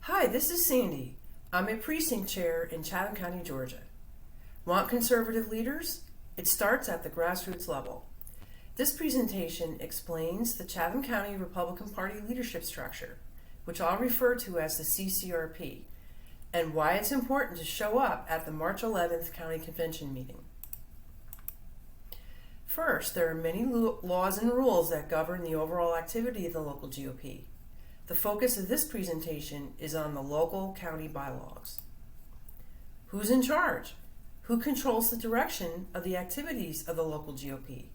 Hi, this is Sandy. I'm a precinct chair in Chatham County, Georgia. Want conservative leaders? It starts at the grassroots level. This presentation explains the Chatham County Republican Party leadership structure, which I'll refer to as the CCRP, and why it's important to show up at the March 11th County Convention meeting. First, there are many laws and rules that govern the overall activity of the local GOP. The focus of this presentation is on the local county bylaws. Who's in charge? Who controls the direction of the activities of the local GOP?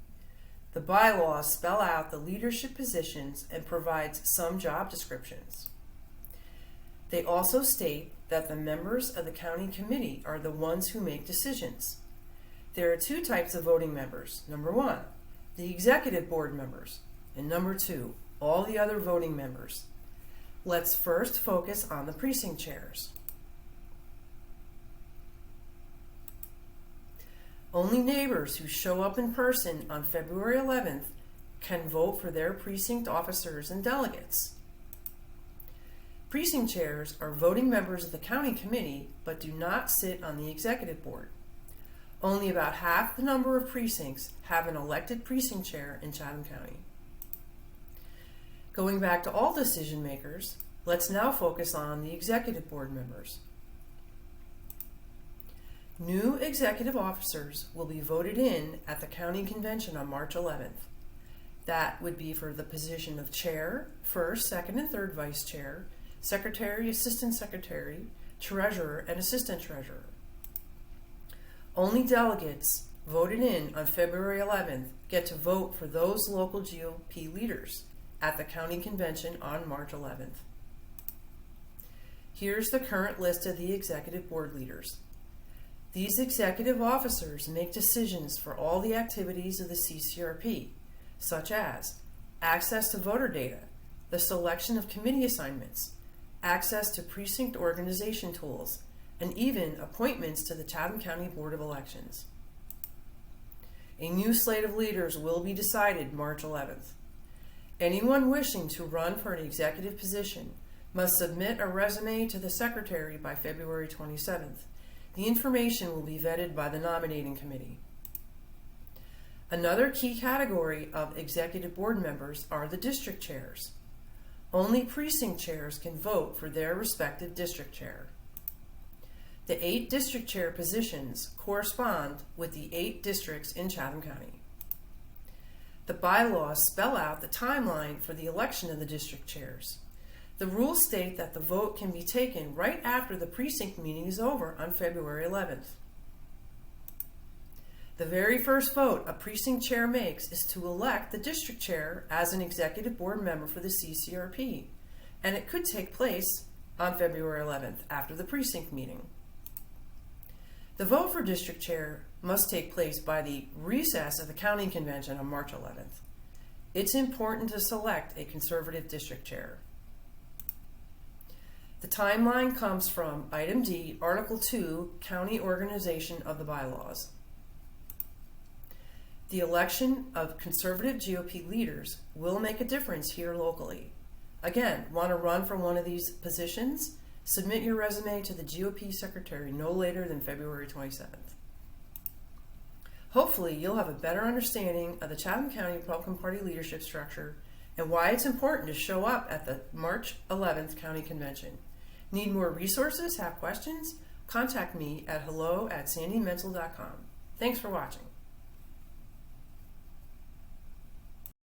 The bylaws spell out the leadership positions and provide some job descriptions. They also state that the members of the county committee are the ones who make decisions. There are two types of voting members. Number one, the executive board members, and number two, all the other voting members. Let's first focus on the precinct chairs. Only neighbors who show up in person on February 11th can vote for their precinct officers and delegates. Precinct chairs are voting members of the county committee but do not sit on the executive board. Only about half the number of precincts have an elected precinct chair in Chatham County. Going back to all decision makers, let's now focus on the executive board members. New executive officers will be voted in at the county convention on March 11th. That would be for the position of chair, first, second, and third vice chair, secretary, assistant secretary, treasurer, and assistant treasurer. Only delegates voted in on February 11th get to vote for those local GOP leaders at the county convention on March 11th. Here's the current list of the executive board leaders. These executive officers make decisions for all the activities of the CCRP, such as access to voter data, the selection of committee assignments, access to precinct organization tools, and even appointments to the Chatham County Board of Elections. A new slate of leaders will be decided March 11th. Anyone wishing to run for an executive position must submit a resume to the secretary by February 27th. The information will be vetted by the nominating committee. Another key category of executive board members are the district chairs. Only precinct chairs can vote for their respective district chair. The 8 district chair positions correspond with the 8 districts in Chatham County. The bylaws spell out the timeline for the election of the district chairs. The rules state that the vote can be taken right after the precinct meeting is over on February 11th. The very first vote a precinct chair makes is to elect the district chair as an executive board member for the CCRP, and it could take place on February 11th after the precinct meeting. The vote for district chair must take place by the recess of the county convention on March 11th. It's important to select a conservative district chair. The timeline comes from Item D, Article 2, County Organization of the Bylaws. The election of conservative GOP leaders will make a difference here locally. Again, want to run for one of these positions? Submit your resume to the GOP secretary no later than February 27th. Hopefully, you'll have a better understanding of the Chatham County Republican Party leadership structure and why it's important to show up at the March 11th County Convention. Need more resources? Have questions? Contact me at hello@sandymental.com. Thanks for watching.